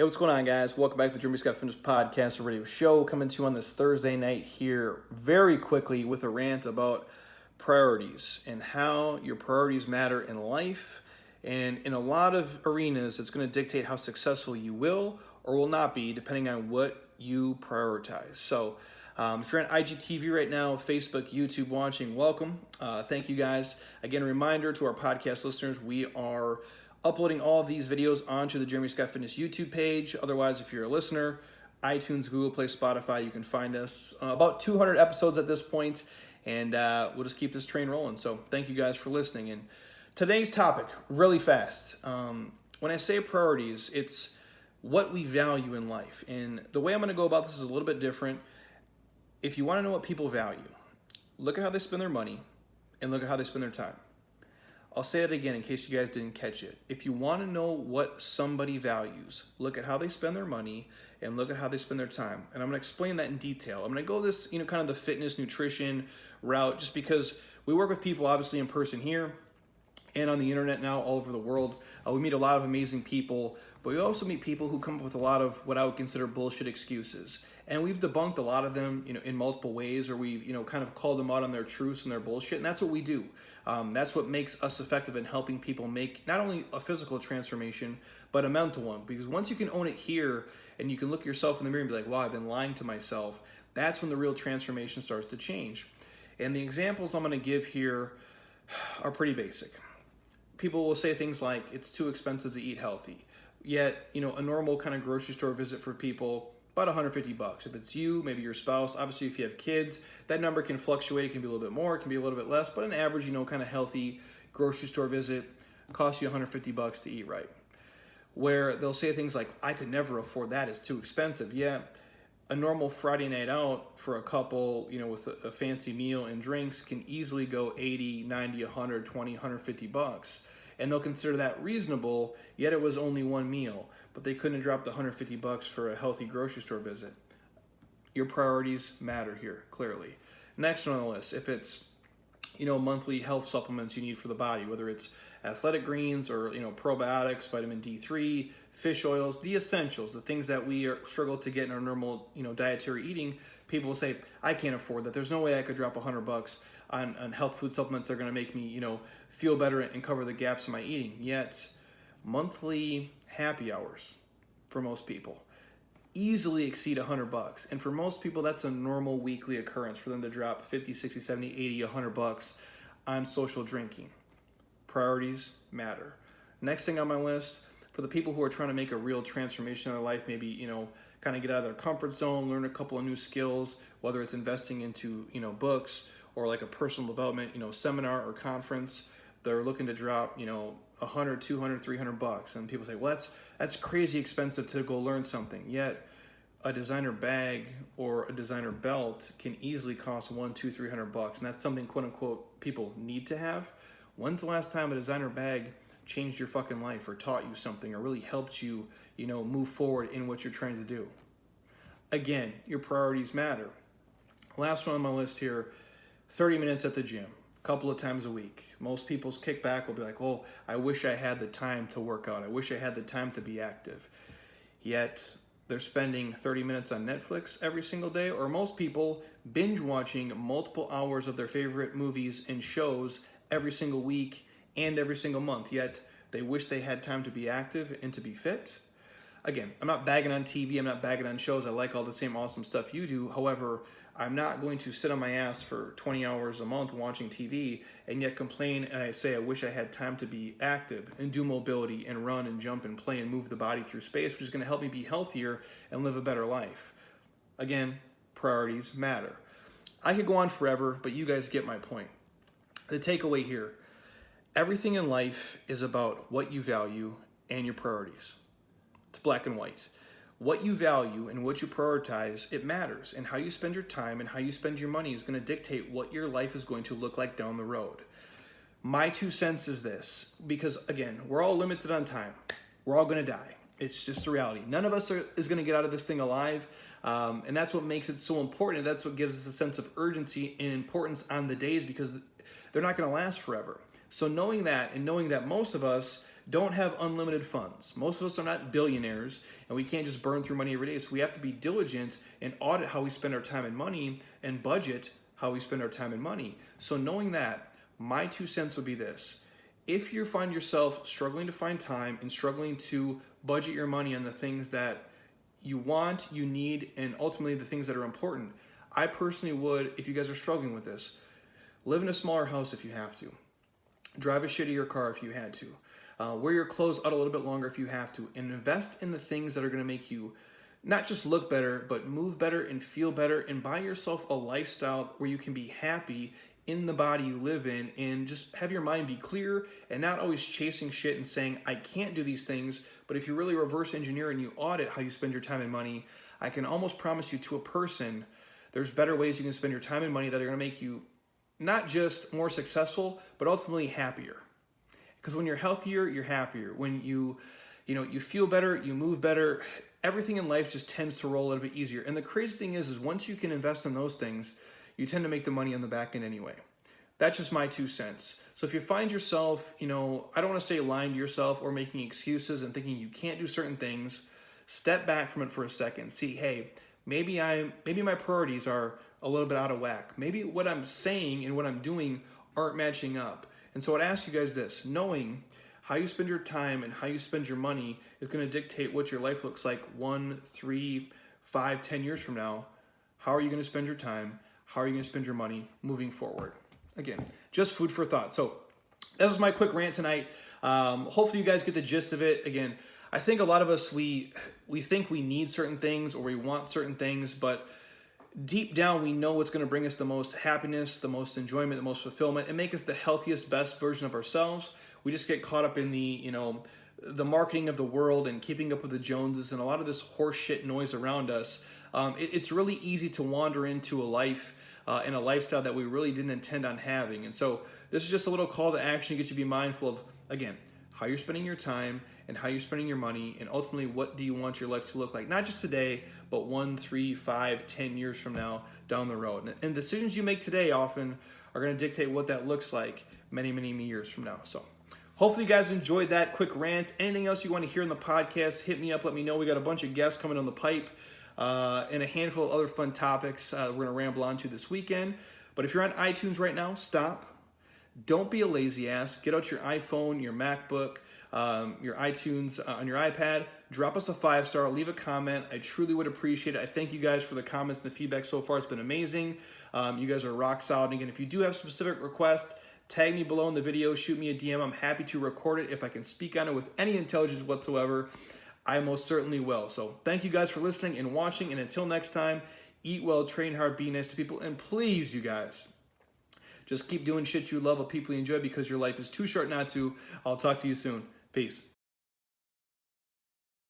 Hey, what's going on, guys? Welcome back to the Jeremy Scott Fitness Podcast, a radio show, coming to you on this Thursday night here very quickly with a rant about priorities and how your priorities matter in life. And in a lot of arenas, it's going to dictate how successful you will or will not be, depending on what you prioritize. So, if you're on IGTV right now, Facebook, YouTube watching, welcome. Thank you, guys. Again, a reminder to our podcast listeners, we are uploading all of these videos onto the Jeremy Scott Fitness YouTube page. Otherwise, if you're a listener, iTunes, Google Play, Spotify, you can find us. About 200 episodes at this point, and we'll just keep this train rolling. So thank you guys for listening. And today's topic, really fast. When I say priorities, it's what we value in life. And the way I'm going to go about this is a little bit different. If you want to know what people value, look at how they spend their money and look at how they spend their time. I'll say it again in case you guys didn't catch it. If you want to know what somebody values, look at how they spend their money and look at how they spend their time. And I'm going to explain that in detail. I'm going to go this, kind of the fitness, nutrition route, just because we work with people obviously in person here and on the internet now all over the world. We meet a lot of amazing people, but we also meet people who come up with a lot of what I would consider bullshit excuses. And we've debunked a lot of them, in multiple ways, or we've, kind of called them out on their truths and their bullshit. And that's what we do. That's what makes us effective in helping people make not only a physical transformation, but a mental one. Because once you can own it here and you can look yourself in the mirror and be like, wow, I've been lying to myself, that's when the real transformation starts to change. And the examples I'm going to give here are pretty basic. People will say things like, it's too expensive to eat healthy. Yet, a normal kind of grocery store visit for people, about $150. If it's you, maybe your spouse, obviously if you have kids, that number can fluctuate. It can be a little bit more, it can be a little bit less, but an average, kind of healthy grocery store visit costs you $150 to eat right. Where they'll say things like, I could never afford that, it's too expensive. Yeah, a normal Friday night out for a couple, with a fancy meal and drinks can easily go 80, 90, 120, $150. And they'll consider that reasonable, yet it was only one meal. But they couldn't have dropped $150 for a healthy grocery store visit. Your priorities matter here, clearly. Next on the list, if it's, monthly health supplements you need for the body, whether it's athletic greens or, probiotics, vitamin D3, fish oils, the essentials, the things that we struggle to get in our normal, dietary eating, people will say, I can't afford that. There's no way I could drop $100 on health food supplements that are going to make me, feel better and cover the gaps in my eating. Yet, monthly happy hours for most people easily exceed $100. And for most people, that's a normal weekly occurrence for them to drop 50, 60, 70, 80, $100 on social drinking. Priorities matter. Next thing on my list, for the people who are trying to make a real transformation in their life, maybe, kind of get out of their comfort zone, learn a couple of new skills, whether it's investing into, books or like a personal development, seminar or conference, they're looking to drop, $100, $200, $300. And people say, well, that's crazy expensive to go learn something. Yet a designer bag or a designer belt can easily cost $100, $200, $300. And that's something, quote unquote, people need to have. When's the last time a designer bag changed your fucking life or taught you something or really helped you, move forward in what you're trying to do? Again, your priorities matter. Last one on my list here, 30 minutes at the gym. Couple of times a week. Most people's kickback will be like, oh, I wish I had the time to work out. I wish I had the time to be active. Yet they're spending 30 minutes on Netflix every single day, or most people binge watching multiple hours of their favorite movies and shows every single week and every single month. Yet they wish they had time to be active and to be fit. Again, I'm not bagging on TV. I'm not bagging on shows. I like all the same awesome stuff you do. However, I'm not going to sit on my ass for 20 hours a month watching TV and yet complain and I say I wish I had time to be active and do mobility and run and jump and play and move the body through space, which is going to help me be healthier and live a better life. Again, priorities matter. I could go on forever, but you guys get my point. The takeaway here, everything in life is about what you value and your priorities. It's black and white. What you value and what you prioritize, it matters. And how you spend your time and how you spend your money is going to dictate what your life is going to look like down the road. My 2 cents is this, because again, we're all limited on time. We're all going to die. It's just a reality. None of us is going to get out of this thing alive. And that's what makes it so important. That's what gives us a sense of urgency and importance on the days, because they're not going to last forever. So knowing that, and knowing that most of us don't have unlimited funds. Most of us are not billionaires, and we can't just burn through money every day. So we have to be diligent and audit how we spend our time and money and budget how we spend our time and money. So knowing that, my 2 cents would be this. If you find yourself struggling to find time and struggling to budget your money on the things that you want, you need, and ultimately the things that are important, I personally would, if you guys are struggling with this, live in a smaller house if you have to. Drive a shittier car if you had to. Wear your clothes out a little bit longer if you have to. And invest in the things that are going to make you not just look better, but move better and feel better, and buy yourself a lifestyle where you can be happy in the body you live in, and just have your mind be clear and not always chasing shit and saying, I can't do these things. But if you really reverse engineer and you audit how you spend your time and money, I can almost promise you to a person, there's better ways you can spend your time and money that are going to make you not just more successful, but ultimately happier. Because when you're healthier, you're happier. When you feel better, you move better, everything in life just tends to roll a little bit easier. And the crazy thing is once you can invest in those things, you tend to make the money on the back end anyway. That's just my 2 cents. So if you find yourself, I don't want to say lying to yourself or making excuses and thinking you can't do certain things, step back from it for a second. See, hey, maybe my priorities are a little bit out of whack. Maybe what I'm saying and what I'm doing aren't matching up. And so I'd ask you guys this, knowing how you spend your time and how you spend your money is going to dictate what your life looks like 1, 3, 5, 10 years from now. How are you going to spend your time? How are you going to spend your money moving forward? Again, just food for thought. So that was my quick rant tonight. Hopefully you guys get the gist of it. Again, I think a lot of us, we think we need certain things or we want certain things, but deep down we know what's going to bring us the most happiness, the most enjoyment, the most fulfillment, and make us the healthiest, best version of ourselves. We just get caught up in the marketing of the world and keeping up with the Joneses and a lot of this horse shit noise around us. It's really easy to wander into a life and a lifestyle that we really didn't intend on having. And so this is just a little call to action to get you to be mindful of, again, how you're spending your time and how you're spending your money, and ultimately what do you want your life to look like, not just today, but 1, 3, 5, 10 years from now down the road. And decisions you make today often are going to dictate what that looks like many, many years from now. So hopefully you guys enjoyed that quick rant. Anything else you want to hear in the podcast, hit me up, let me know. We got a bunch of guests coming on the pipe and a handful of other fun topics we're going to ramble on to this weekend. But if you're on iTunes right now, stop. Don't be a lazy ass. Get out your iPhone, your MacBook, your iTunes on your iPad. Drop us a 5-star. Leave a comment. I truly would appreciate it. I thank you guys for the comments and the feedback so far. It's been amazing. You guys are rock solid. And again, if you do have specific requests, tag me below in the video. Shoot me a DM. I'm happy to record it. If I can speak on it with any intelligence whatsoever, I most certainly will. So thank you guys for listening and watching. And until next time, eat well, train hard, be nice to people. And please, you guys, just keep doing shit you love with people you enjoy, because your life is too short not to. I'll talk to you soon. Peace.